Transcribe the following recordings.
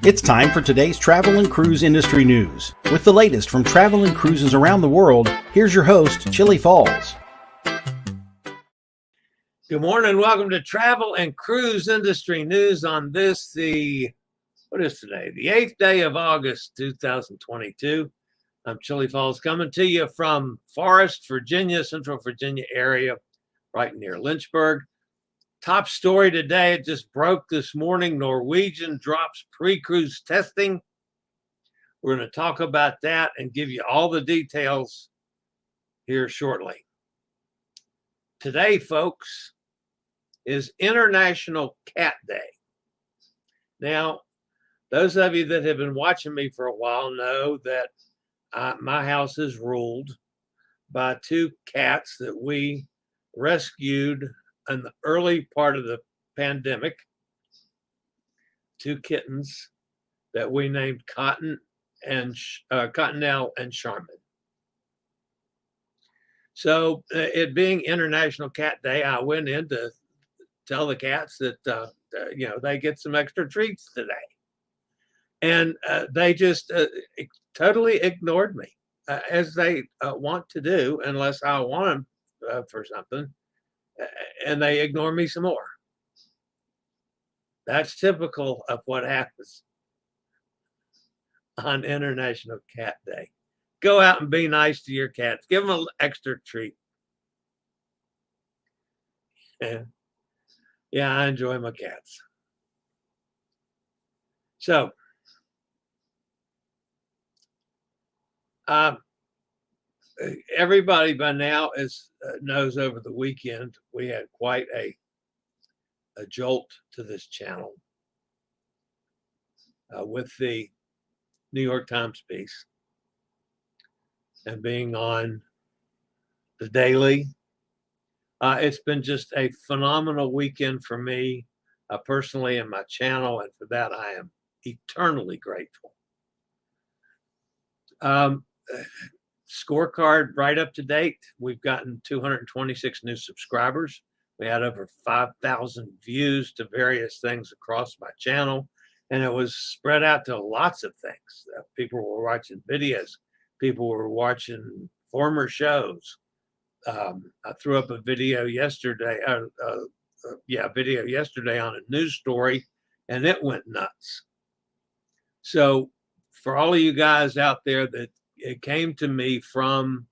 It's time for today's travel and cruise industry news. With the latest from travel and cruises around the world, here's your host, Chillie Falls. Good morning. Welcome to Travel and Cruise Industry News on what is today? The 8th day of August, 2022. I'm Chillie Falls coming to you from Forest, Virginia, Central Virginia area, right near Lynchburg. Top story today, it just broke this morning, Norwegian Drops Pre-cruise Testing. We're going to talk about that and give you all the details here shortly. Today, folks, is International Cat Day. Now, those of you that have been watching me for a while know that my house is ruled by two cats that we rescued in the early part of the pandemic. Two kittens that we named Cottonelle and Charmin. So it being International Cat Day, I went in to tell the cats that they get some extra treats today, and they just totally ignored me, as they want to do unless I want them for something, and they ignore me some more. That's typical of what happens on International Cat Day. Go out and be nice to your cats. Give them an extra treat. Yeah, I enjoy my cats. So, everybody by now knows over the weekend we had quite a jolt to this channel with the New York Times piece and being on the Daily. It's been just a phenomenal weekend for me personally and my channel, and for that I am eternally grateful. Scorecard right up to date. We've gotten 226 new subscribers. We had over 5,000 views to various things across my channel, and it was spread out to lots of things. People were watching videos. People were watching former shows. I threw up a video yesterday. Video yesterday on a news story, and it went nuts. So, for all of you guys out there that it came to me from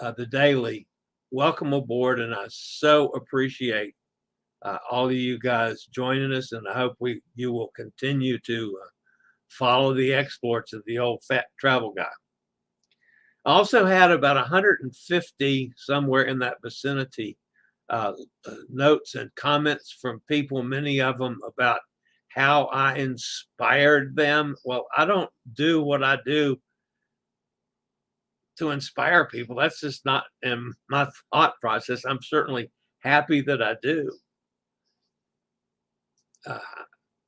the Daily, welcome aboard, and I so appreciate all of you guys joining us, and I hope you will continue to follow the exploits of the old fat travel guy. I also had about 150, somewhere in that vicinity, notes and comments from people, many of them about how I inspired them. Well, I don't do what I do to inspire people. That's just not in my thought process. I'm certainly happy that I do.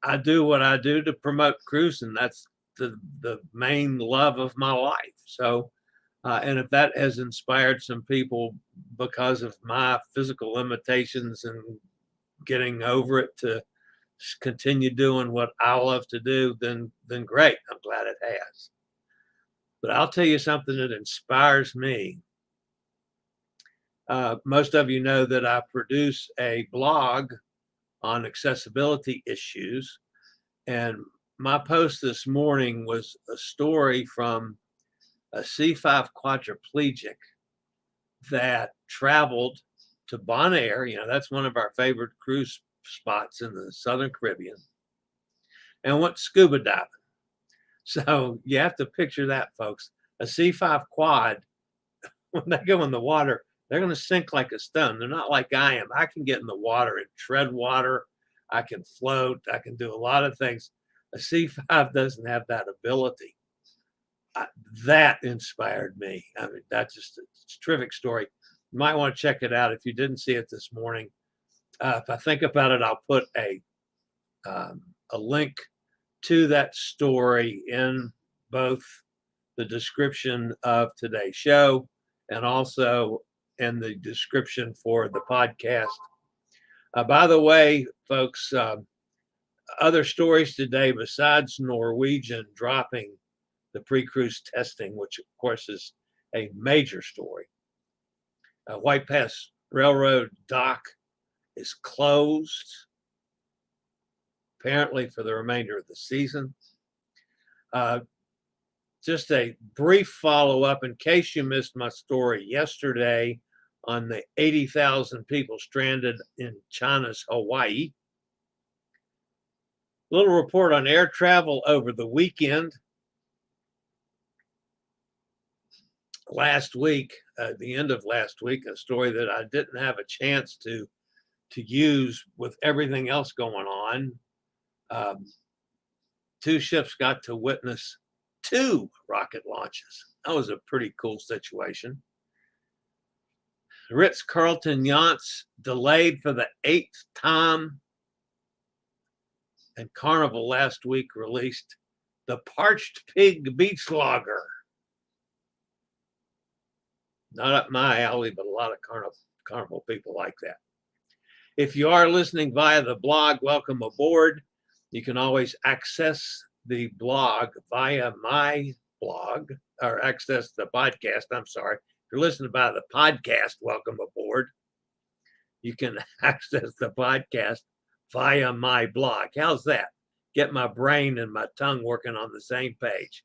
I do what I do to promote cruising. That's the main love of my life. So, and if that has inspired some people because of my physical limitations and getting over it to continue doing what I love to do, then great. I'm glad it has. But I'll tell you something that inspires me. Most of you know that I produce a blog on accessibility issues. And my post this morning was a story from a C5 quadriplegic that traveled to Bonaire. That's one of our favorite cruise spots in the Southern Caribbean, and went scuba diving. So you have to picture that, folks. A C5 quad, when they go in the water, they're going to sink like a stone. They're not like I am. I can get in the water and tread water. I can float. I can do a lot of things. A C5 doesn't have that ability. That inspired me. I mean, it's a terrific story. You might want to check it out if you didn't see it this morning. If I think about it, I'll put a link to that story in both the description of today's show and also in the description for the podcast. By the way, folks, Other stories today, besides Norwegian dropping the pre-cruise testing, which of course is a major story. White Pass Railroad dock is closed, apparently for the remainder of the season. Just a brief follow-up in case you missed my story yesterday on the 80,000 people stranded in China's Hawaii. Little report on air travel over the weekend. Last week, the end of last week, a story that I didn't have a chance to use with everything else going on. Two ships got to witness 2 rocket launches. That was a pretty cool situation. Ritz-Carlton Yachts delayed for the 8th time. And Carnival last week released the ParchedPig beach lager. Not up my alley, but a lot of Carnival people like that. If you are listening via the blog, welcome aboard. You can always access the blog via my blog, or access the podcast. I'm sorry. If you're listening by the podcast, welcome aboard. You can access the podcast via my blog. How's that? Get my brain and my tongue working on the same page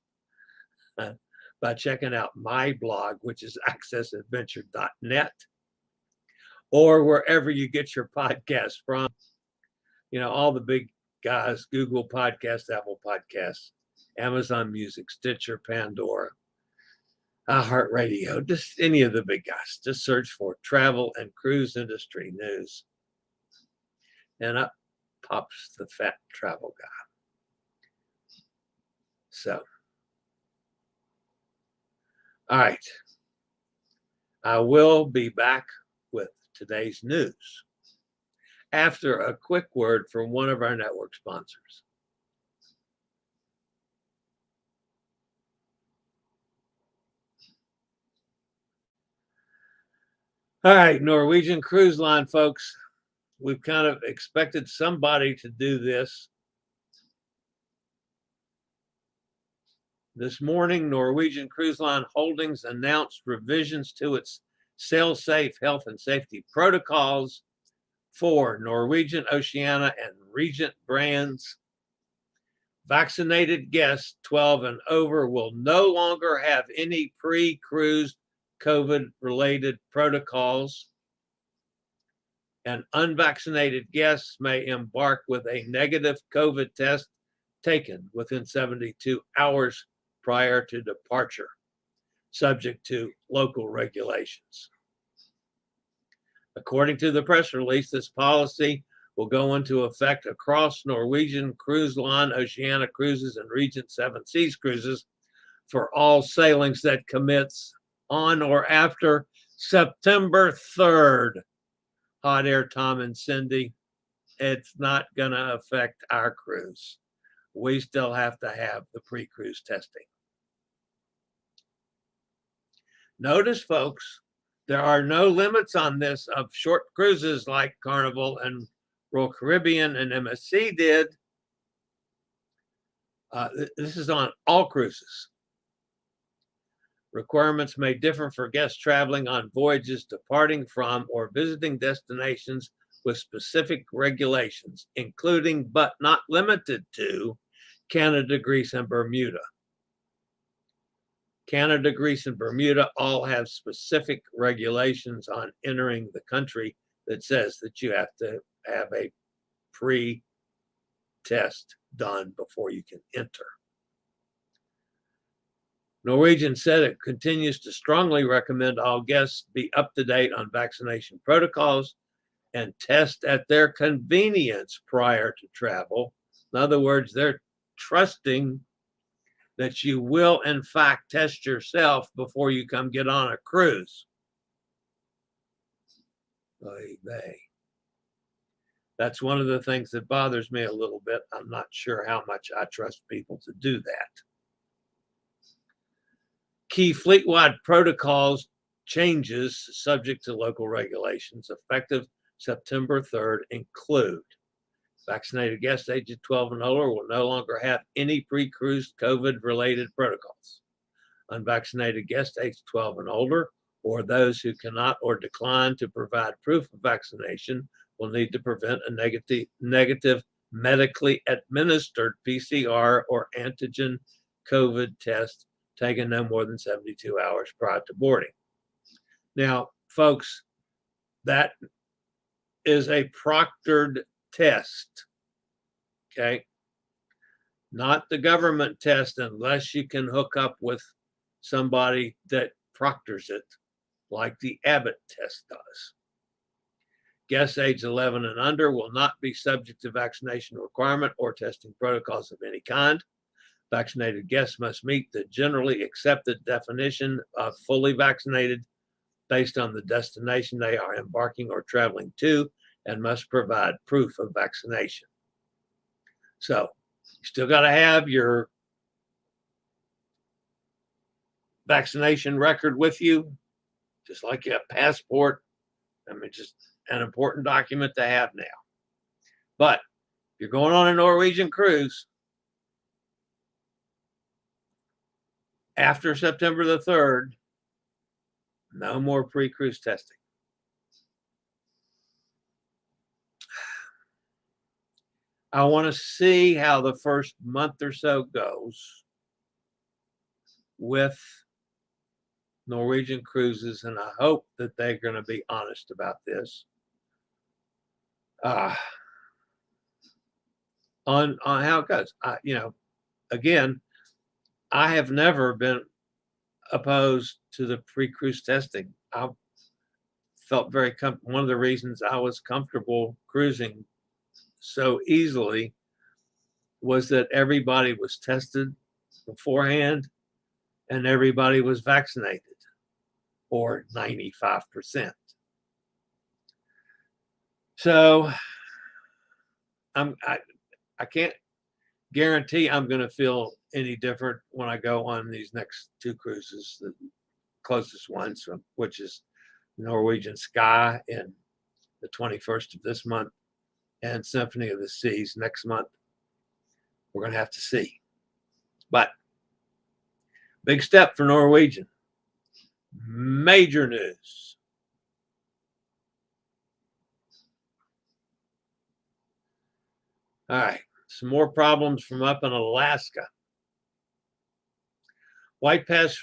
by checking out my blog, which is accessadventure.net, or wherever you get your podcast from. You know, all the big guys, Google Podcasts, Apple Podcasts, Amazon Music, Stitcher, Pandora, iHeartRadio, just any of the big guys. Just search for travel and cruise industry news. And up pops the fat travel guy. So, all right. I will be back with today's news after a quick word from one of our network sponsors. All right, Norwegian Cruise Line folks, we've kind of expected somebody to do this. This morning, Norwegian Cruise Line Holdings announced revisions to its sail-safe health and safety protocols for Norwegian, Oceania, and Regent brands. Vaccinated guests 12 and over will no longer have any pre-cruise COVID-related protocols, and unvaccinated guests may embark with a negative COVID test taken within 72 hours prior to departure, subject to local regulations. According to the press release, this policy will go into effect across Norwegian Cruise Line, Oceania Cruises, and Regent Seven Seas Cruises for all sailings that commence on or after September 3rd. Hot air, Tom and Cindy, it's not going to affect our cruise. We still have to have the pre-cruise testing. Notice, folks, there are no limits on this of short cruises like Carnival and Royal Caribbean and MSC did. This is on all cruises. Requirements may differ for guests traveling on voyages departing from or visiting destinations with specific regulations, including but not limited to Canada, Greece, and Bermuda. Canada, Greece, and Bermuda all have specific regulations on entering the country that says that you have to have a pre-test done before you can enter. Norwegian said it continues to strongly recommend all guests be up to date on vaccination protocols and test at their convenience prior to travel. In other words, they're trusting that you will, in fact, test yourself before you come get on a cruise. That's one of the things that bothers me a little bit. I'm not sure how much I trust people to do that. Key fleet-wide protocols changes subject to local regulations effective September 3rd include Vaccinated guests aged 12 and older will no longer have any pre-cruise COVID-related protocols. Unvaccinated guests aged 12 and older, or those who cannot or decline to provide proof of vaccination, will need to present a negative medically administered PCR or antigen COVID test taken no more than 72 hours prior to boarding. Now, folks, that is a proctored test, okay? Not the government test unless you can hook up with somebody that proctors it, like the Abbott test does. Guests age 11 and under will not be subject to vaccination requirement or testing protocols of any kind. Vaccinated guests must meet the generally accepted definition of fully vaccinated based on the destination they are embarking or traveling to, and must provide proof of vaccination. So you still got to have your vaccination record with you, just like a passport. I mean, just an important document to have now. But if you're going on a Norwegian cruise after September the 3rd, no more pre-cruise testing. I want to see how the first month or so goes with Norwegian Cruises, and I hope that they're going to be honest about this. On how it goes. Again, I have never been opposed to the pre-cruise testing. I felt very one of the reasons I was comfortable cruising so easily was that everybody was tested beforehand and everybody was vaccinated, or 95%. So I can't guarantee I'm going to feel any different when I go on these next two cruises, the closest ones, which is Norwegian Sky in the 21st of this month and Symphony of the Seas next month. We're going to have to see. But big step for Norwegian. Major news. All right, some more problems from up in Alaska. White Pass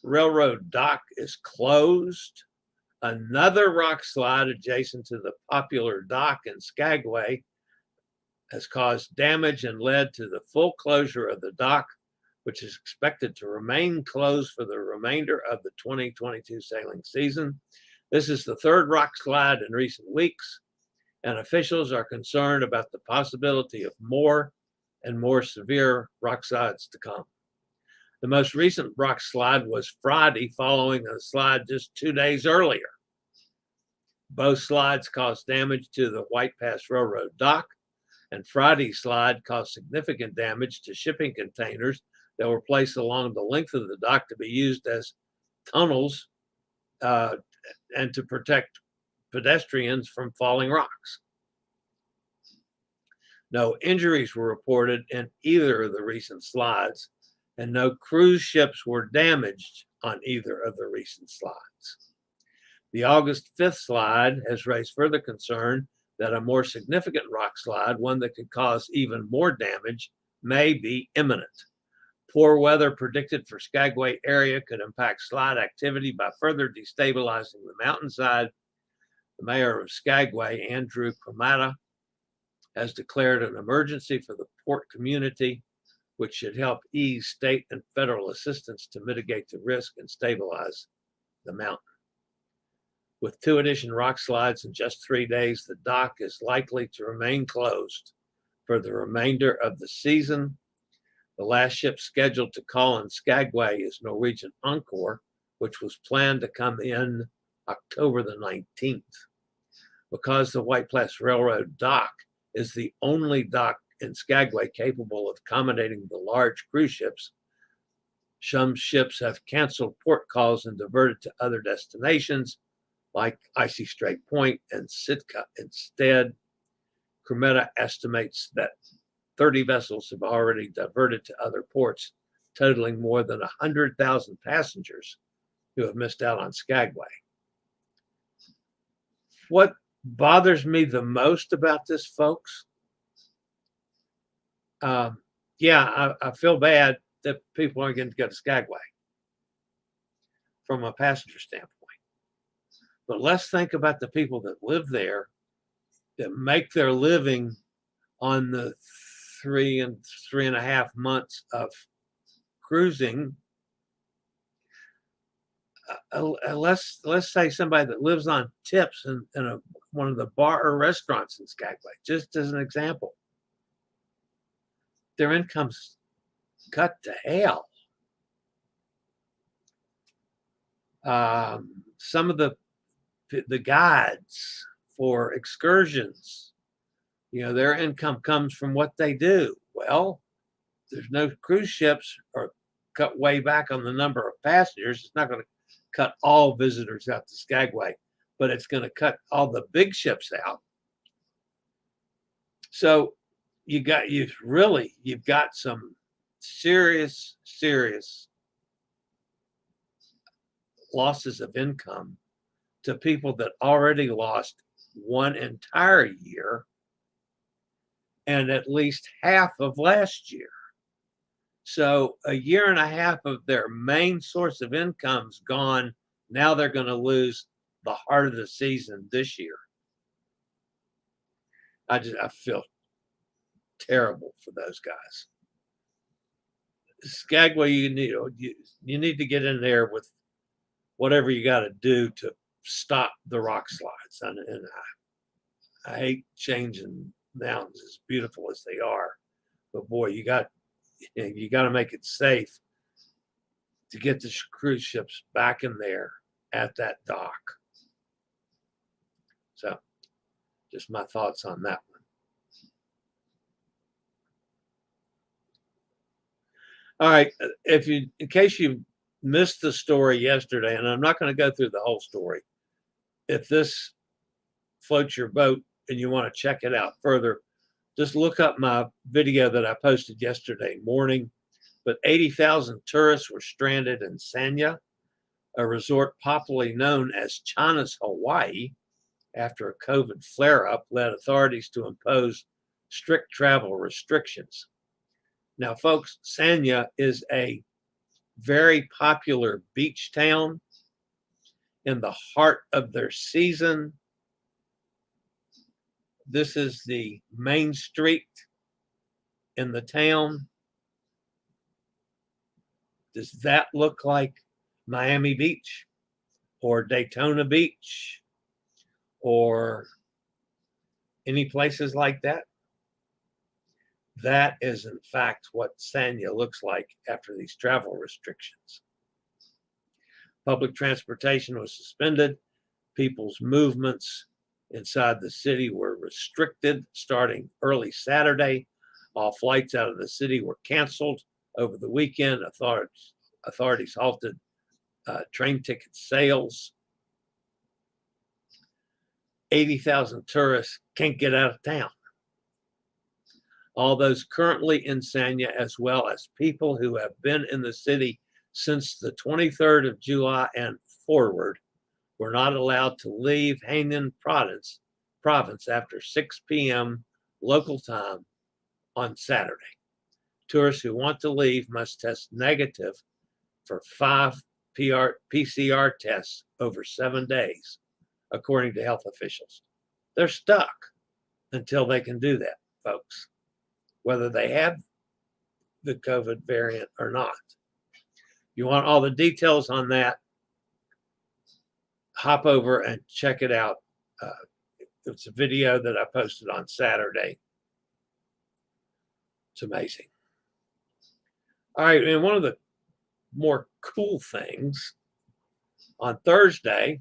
Railroad dock is closed. Another rock slide adjacent to the popular dock in Skagway has caused damage and led to the full closure of the dock, which is expected to remain closed for the remainder of the 2022 sailing season. This is the third rock slide in recent weeks, and officials are concerned about the possibility of more and more severe rock slides to come. The most recent rock slide was Friday, following a slide just 2 days earlier. Both slides caused damage to the White Pass Railroad dock, and Friday's slide caused significant damage to shipping containers that were placed along the length of the dock to be used as tunnels and to protect pedestrians from falling rocks. No injuries were reported in either of the recent slides, and no cruise ships were damaged on either of the recent slides. The August 5th slide has raised further concern that a more significant rock slide, one that could cause even more damage, may be imminent. Poor weather predicted for Skagway area could impact slide activity by further destabilizing the mountainside. The mayor of Skagway, Andrew Cremata, has declared an emergency for the port community, which should help ease state and federal assistance to mitigate the risk and stabilize the mountain. With 2 additional rock slides in just 3 days, the dock is likely to remain closed for the remainder of the season. The last ship scheduled to call in Skagway is Norwegian Encore, which was planned to come in October the 19th. Because the White Pass Railroad dock is the only dock in Skagway capable of accommodating the large cruise ships, some ships have canceled port calls and diverted to other destinations like Icy Strait Point and Sitka instead. Cremetta estimates that 30 vessels have already diverted to other ports, totaling more than 100,000 passengers who have missed out on Skagway. What bothers me the most about this, folks, I feel bad that people aren't getting to go to Skagway from a passenger standpoint. But let's think about the people that live there, that make their living on the 3.5 months of cruising. Let's say somebody that lives on tips in one of the bar or restaurants in Skagway, just as an example. Their income's cut to hell. Some of the guides for excursions, their income comes from what they do. Well, there's no cruise ships or cut way back on the number of passengers. It's not going to cut all visitors out to Skagway, but it's going to cut all the big ships out. So you've got some serious losses of income to people that already lost one entire year and at least half of last year. So a year and a half of their main source of income's gone. Now they're going to lose the heart of the season this year. I feel terrible for those guys. Skagway, you need to get in there with whatever you got to do to stop the rock slides. And I hate changing mountains, as beautiful as they are, but boy, you got to make it safe to get the cruise ships back in there at that dock. So just my thoughts on that one. All right, in case you missed the story yesterday, and I'm not going to go through the whole story, if this floats your boat and you want to check it out further, just look up my video that I posted yesterday morning. But 80,000 tourists were stranded in Sanya, a resort popularly known as China's Hawaii, after a COVID flare-up led authorities to impose strict travel restrictions. Now, folks, Sanya is a very popular beach town in the heart of their season. This is the main street in the town. Does that look like Miami Beach or Daytona Beach or any places like that? That is, in fact, what Sanya looks like after these travel restrictions. Public transportation was suspended. People's movements inside the city were restricted starting early Saturday. All flights out of the city were canceled over the weekend. Authorities halted train ticket sales. 80,000 tourists can't get out of town. All those currently in Sanya, as well as people who have been in the city since the 23rd of July and forward, were not allowed to leave Hainan province after 6 p.m. local time on Saturday. Tourists who want to leave must test negative for 5 PCR tests over 7 days, according to health officials. They're stuck until they can do that, folks, whether they have the COVID variant or not. You want all the details on that, hop over and check it out. It's a video that I posted on Saturday. It's amazing. All right, and one of the more cool things, on Thursday,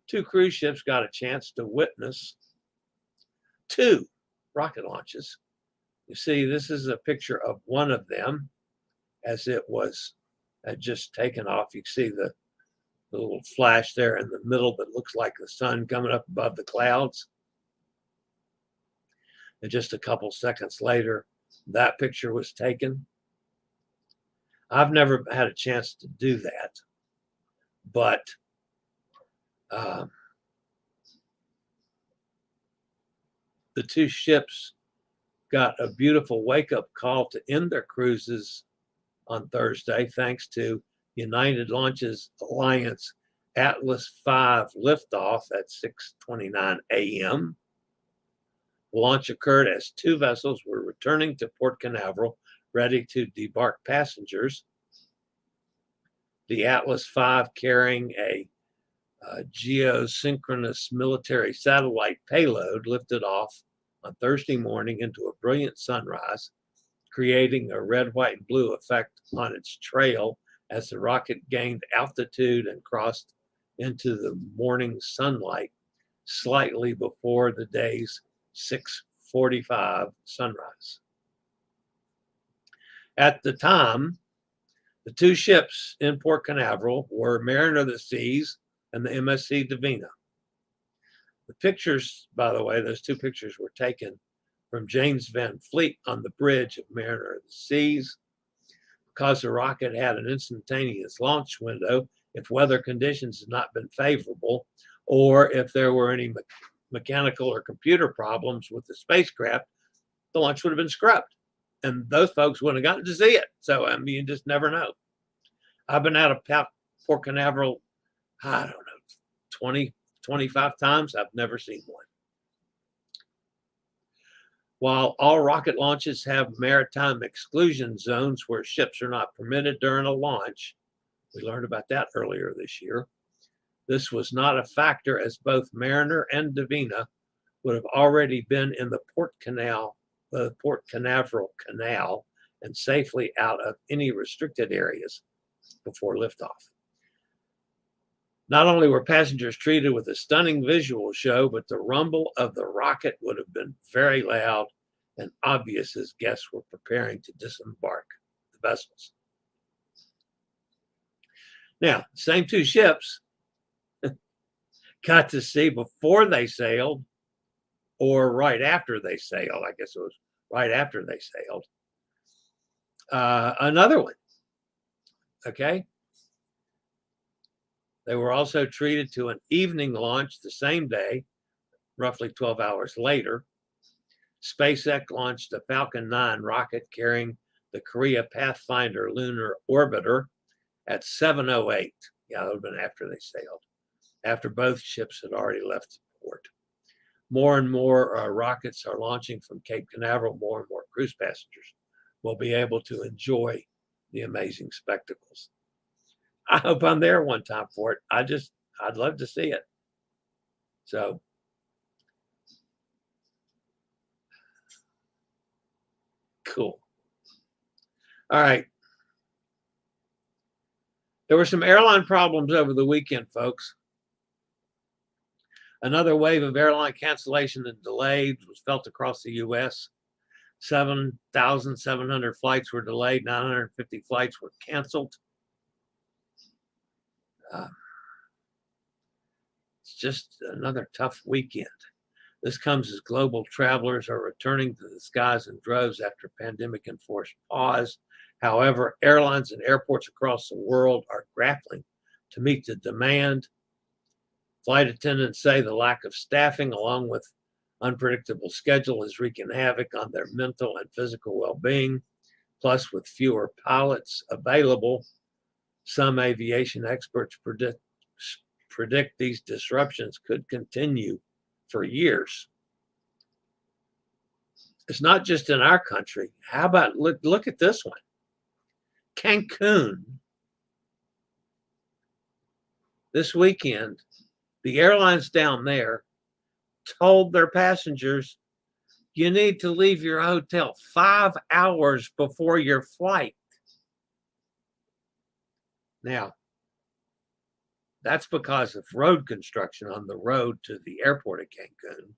2 cruise ships got a chance to witness 2 rocket launches. You see, this is a picture of one of them as it was just taken off. You can see the little flash there in the middle that looks like the sun coming up above the clouds. And just a couple seconds later, that picture was taken. I've never had a chance to do that, but the two ships got a beautiful wake-up call to end their cruises on Thursday, thanks to United Launches Alliance Atlas V liftoff at 6:29 a.m. The launch occurred as two vessels were returning to Port Canaveral, ready to debark passengers. The Atlas V, carrying a geosynchronous military satellite payload, lifted off on Thursday morning into a brilliant sunrise, creating a red, white, and blue effect on its trail as the rocket gained altitude and crossed into the morning sunlight slightly before the day's 6:45 sunrise. At the time, the two ships in Port Canaveral were Mariner of the Seas and the MSC Divina. The pictures, by the way, those two pictures were taken from James Van Fleet on the bridge of Mariner of the Seas. Because the rocket had an instantaneous launch window, if weather conditions had not been favorable, or if there were any mechanical or computer problems with the spacecraft, the launch would have been scrubbed, and those folks wouldn't have gotten to see it. So, I mean, you just never know. I've been out of Port Canaveral, I don't know, 20, 25 times. I've never seen one. While all rocket launches have maritime exclusion zones where ships are not permitted during a launch, we learned about that earlier this year, this was not a factor, as both Mariner and Divina would have already been in the Port Canaveral Canal and safely out of any restricted areas before liftoff. Not only were passengers treated with a stunning visual show, but the rumble of the rocket would have been very loud and obvious as guests were preparing to disembark the vessels. Now, same two ships got to see before they sailed or right after they sailed. I guess it was right after they sailed. Another one. Okay. They were also treated to an evening launch the same day, roughly 12 hours later. SpaceX launched a Falcon 9 rocket carrying the Korea Pathfinder lunar orbiter at 7:08. Yeah, that would have been after they sailed, after both ships had already left port. More and more rockets are launching from Cape Canaveral. More and more cruise passengers will be able to enjoy the amazing spectacles. I hope I'm there one time for it. I'd love to see it. So, cool. All right. There were some airline problems over the weekend, folks. Another wave of airline cancellation and delays was felt across the U.S. 7,700 flights were delayed, 950 flights were canceled. It's just another tough weekend. This comes as global travelers are returning to the skies in droves after pandemic-enforced pause. However, airlines and airports across the world are grappling to meet the demand. Flight attendants say the lack of staffing, along with unpredictable schedule, is wreaking havoc on their mental and physical well-being. Plus, with fewer pilots available, some aviation experts predict these disruptions could continue for years. It's not just in our country. How about look at this one? Cancun. This weekend, the airlines down there told their passengers, you need to leave your hotel 5 hours before your flight. Now, that's because of road construction on the road to the airport of Cancun.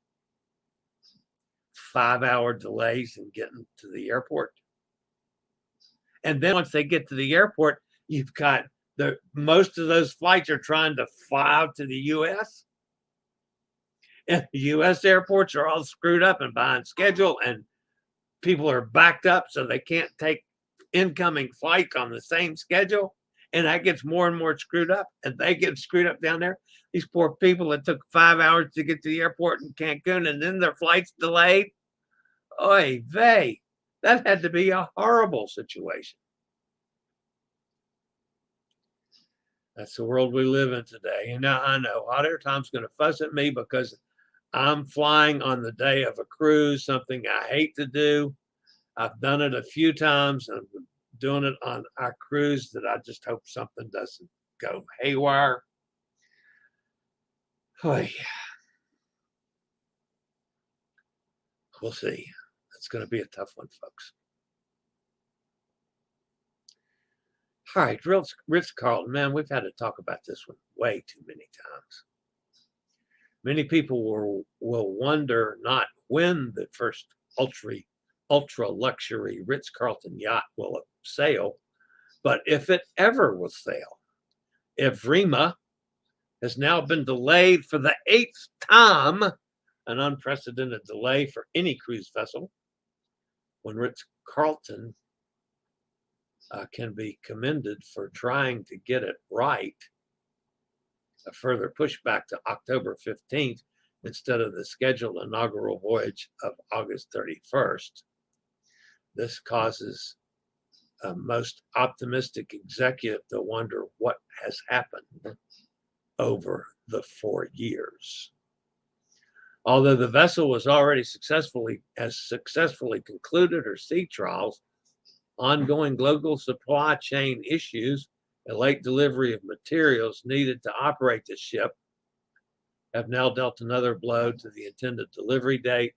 5-hour delays in getting to the airport. And then once they get to the airport, you've got most of those flights are trying to fly out to the U.S. And the U.S. airports are all screwed up and behind schedule, and people are backed up so they can't take incoming flights on the same schedule. And that gets more and more screwed up, and they get screwed up down there. These poor people that took 5 hours to get to the airport in Cancun, and then their flight's delayed. Oy vey, that had to be a horrible situation. That's the world we live in today. And now I know Hot Air Tom's going to fuss at me because I'm flying on the day of a cruise, something I hate to do. I've done it a few times. I'm doing it on our cruise that I just hope something doesn't go haywire. Oh, yeah. We'll see. It's going to be a tough one, folks. All right, Ritz-Carlton, man, we've had to talk about this one way too many times. Many people will wonder not when the first ultra luxury Ritz-Carlton yacht will sail, but if it ever will sail. If Rima has now been delayed for the 8th time, an unprecedented delay for any cruise vessel, when Ritz-Carlton can be commended for trying to get it right. A further pushback to October 15th instead of the scheduled inaugural voyage of August 31st. This causes a most optimistic executive to wonder what has happened over the 4 years. Although the vessel was already successfully concluded her sea trials, ongoing global supply chain issues and late delivery of materials needed to operate the ship have now dealt another blow to the intended delivery date.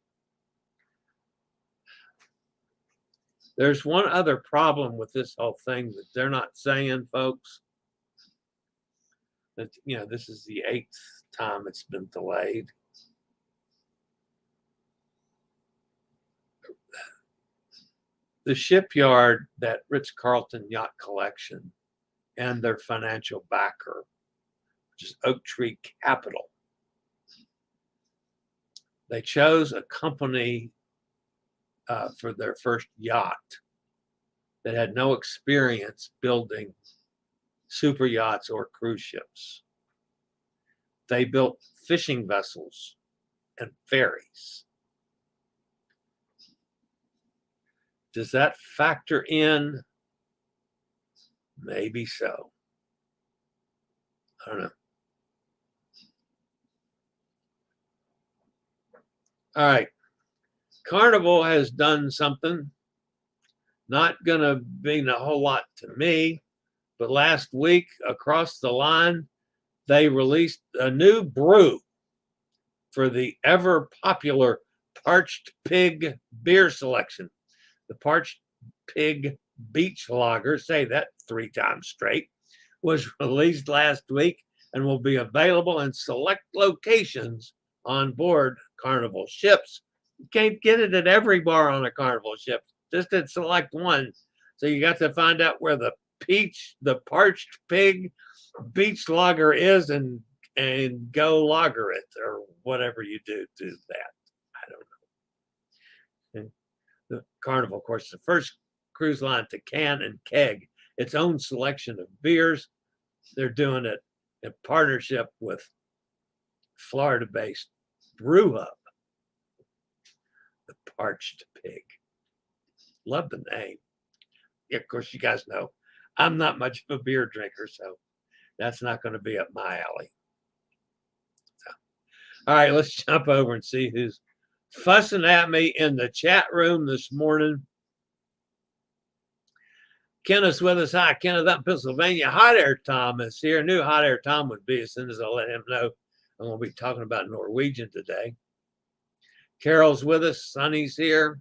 There's one other problem with this whole thing that they're not saying, folks. That, you know, this is the 8th time it's been delayed. The shipyard, that Ritz-Carlton Yacht Collection, and their financial backer, which is Oaktree Capital, they chose a company for their first yacht that had no experience building super yachts or cruise ships. They built fishing vessels and ferries. Does that factor in? Maybe so. I don't know. All right. Carnival has done something. Not going to mean a whole lot to me, but last week across the line, they released a new brew for the ever popular ParchedPig beer selection. The ParchedPig Beach Lager, say that 3 times straight, was released last week and will be available in select locations on board Carnival ships. You can't get it at every bar on a Carnival ship, just at select ones. So you got to find out where the ParchedPig Beach Lager is and go lager it, or whatever you do that. I don't know. And the Carnival, of course, the first cruise line to can and keg its own selection of beers. They're doing it in partnership with Florida-based Brew Hub, the ParchedPig. Love the name. Yeah, of course, you guys know I'm not much of a beer drinker, so that's not going to be up my alley. So, all right, let's jump over and see who's fussing at me in the chat room this morning. Kenneth's with us. Hi, Kenneth, up in Pennsylvania. Hot Air Tom is here. Knew Hot Air Tom would be as soon as I let him know I'm going to be talking about Norwegian today. Carol's with us. Sonny's here.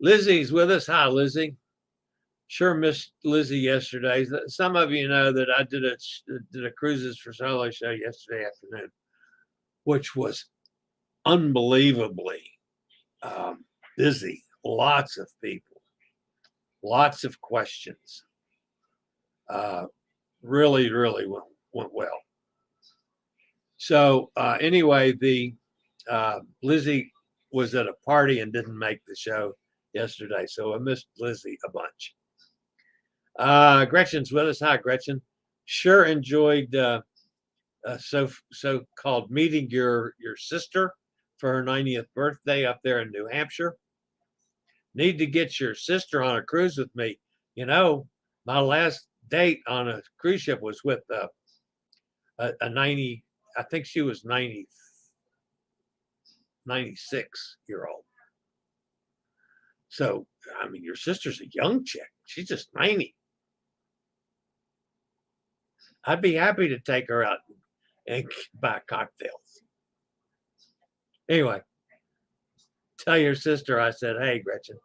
Lizzie's with us. Hi, Lizzie. Sure missed Lizzie yesterday. Some of you know that I did a Cruises for Solo show yesterday afternoon, which was unbelievably busy. Lots of people, lots of questions. Really went well. So anyway, the Lizzie was at a party and didn't make the show yesterday, so I missed Lizzie a bunch. Gretchen's with us. Hi, Gretchen. Sure enjoyed so-called meeting your sister for her 90th birthday up there in New Hampshire. Need to get your sister on a cruise with me. You know, my last date on a cruise ship was with a 90, I think she was 96-year-old. So, I mean, your sister's a young chick. She's just 90. I'd be happy to take her out and buy cocktails. Anyway, tell your sister I said, hey, Gretchen.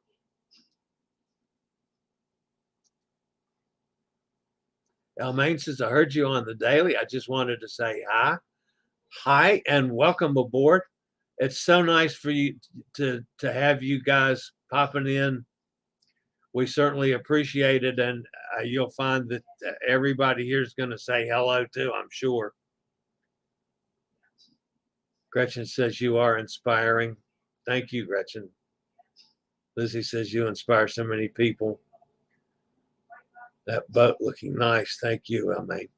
Elmaine says, I heard you on the daily. I just wanted to say hi. Hi, and welcome aboard. It's so nice for you to have you guys popping in. We certainly appreciate it, and you'll find that everybody here is going to say hello too, I'm sure. Gretchen says you are inspiring. Thank you, Gretchen. Lizzie says you inspire so many people. That boat looking nice. Thank you, Elmaine.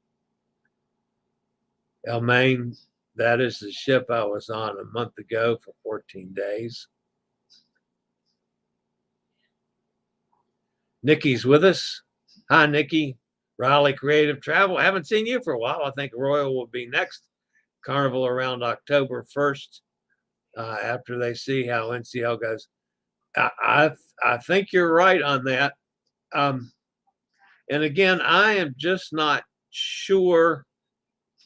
Elmaine, that is the ship I was on a month ago for 14 days. Nikki's with us. Hi, Nikki. Raleigh Creative Travel. I haven't seen you for a while. I think Royal will be next. Carnival around October 1st after they see how NCL goes. I think you're right on that. And again, I am just not sure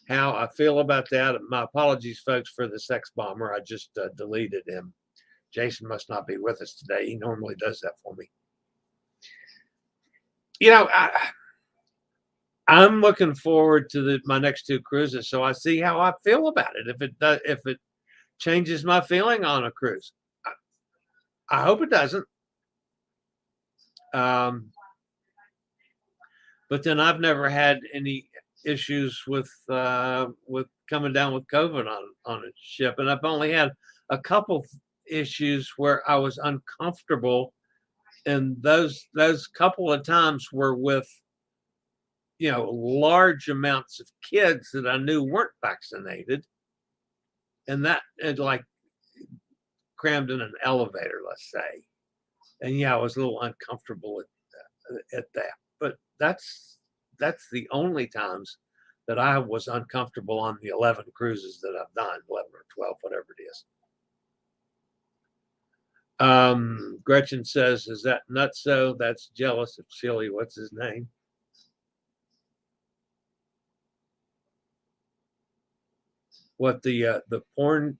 how I feel about that. My apologies, folks, for the sex bomber. I just deleted him. Jason must not be with us today. He normally does that for me. You know, I'm looking forward to my next two cruises, so I see how I feel about it. If it changes my feeling on a cruise, I hope it doesn't. But then I've never had any issues with coming down with COVID on a ship, and I've only had a couple issues where I was uncomfortable, and those couple of times were with large amounts of kids that I knew weren't vaccinated, and that it like crammed in an elevator, let's say, and I was a little uncomfortable at that. But that's the only times that I was uncomfortable on the 11 cruises that I've done, 11 or 12, whatever it is. Gretchen says, is that nutso? That's jealous of Chillie. What's his name? What, the porn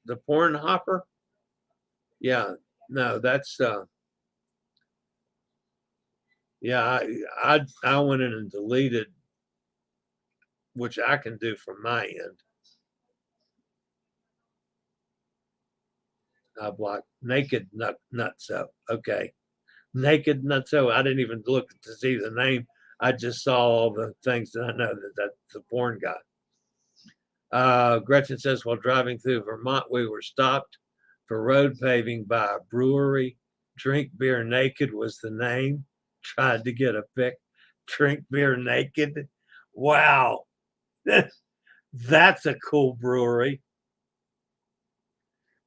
hopper? Yeah, no, that's yeah, I went in and deleted, which I can do from my end. I blocked naked nutso. Okay. Naked nutso. I didn't even look to see the name. I just saw all the things that I know that's the porn guy. Gretchen says, while driving through Vermont, we were stopped for road paving by a brewery. Drink beer naked was the name. Tried to get a pic. Drink beer naked. Wow. That's a cool brewery.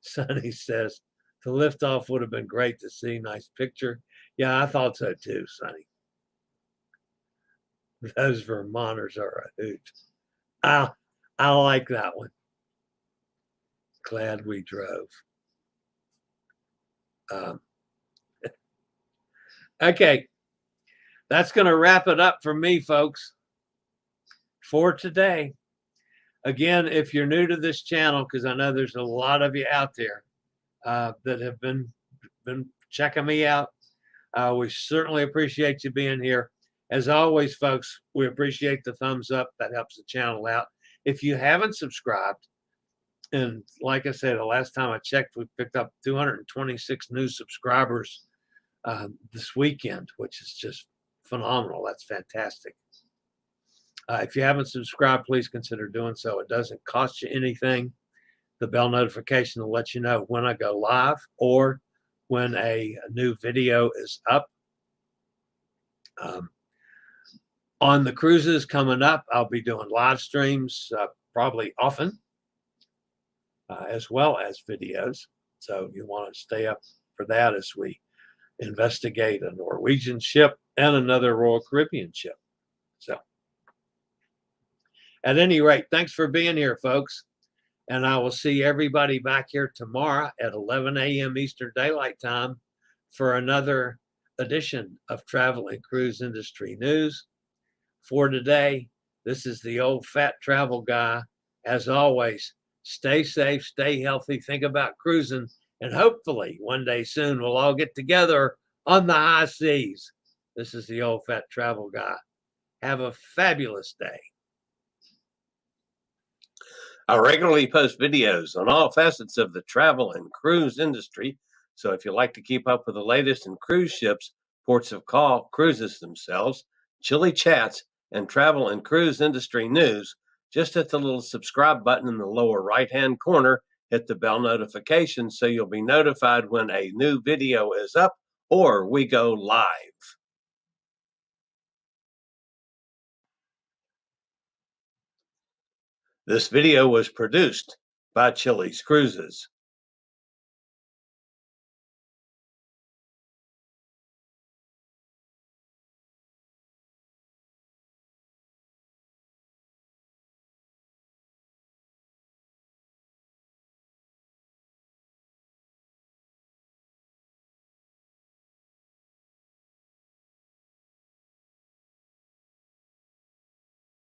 Sonny says, the liftoff would have been great to see. Nice picture. Yeah, I thought so too, Sonny. Those Vermonters are a hoot. I like that one. Glad we drove. Okay. That's going to wrap it up for me, folks, for today. Again, if you're new to this channel, because I know there's a lot of you out there that have been checking me out, we certainly appreciate you being here. As always, folks, we appreciate the thumbs up. That helps the channel out. If you haven't subscribed, and like I said, the last time I checked, we picked up 226 new subscribers this weekend, which is just phenomenal. That's fantastic. If you haven't subscribed, please consider doing so. It doesn't cost you anything. the bell notification to let you know when I go live or when a new video is up. On the cruises coming up, I'll be doing live streams probably often, as well as videos. So you want to stay up for that as we investigate a Norwegian ship and another Royal Caribbean ship. So at any rate, thanks for being here, folks. And I will see everybody back here tomorrow at 11 a.m. Eastern Daylight Time for another edition of Travel and Cruise Industry News. For today, this is the old fat travel guy. As always, stay safe, stay healthy, think about cruising, and hopefully one day soon we'll all get together on the high seas. This is the old fat travel guy. Have a fabulous day. I regularly post videos on all facets of the travel and cruise industry. So if you like to keep up with the latest in cruise ships, ports of call, cruises themselves, Chillie chats, and travel and cruise industry news, just hit the little subscribe button in the lower right-hand corner, hit the bell notification so you'll be notified when a new video is up or we go live. This video was produced by Chillie's Cruises.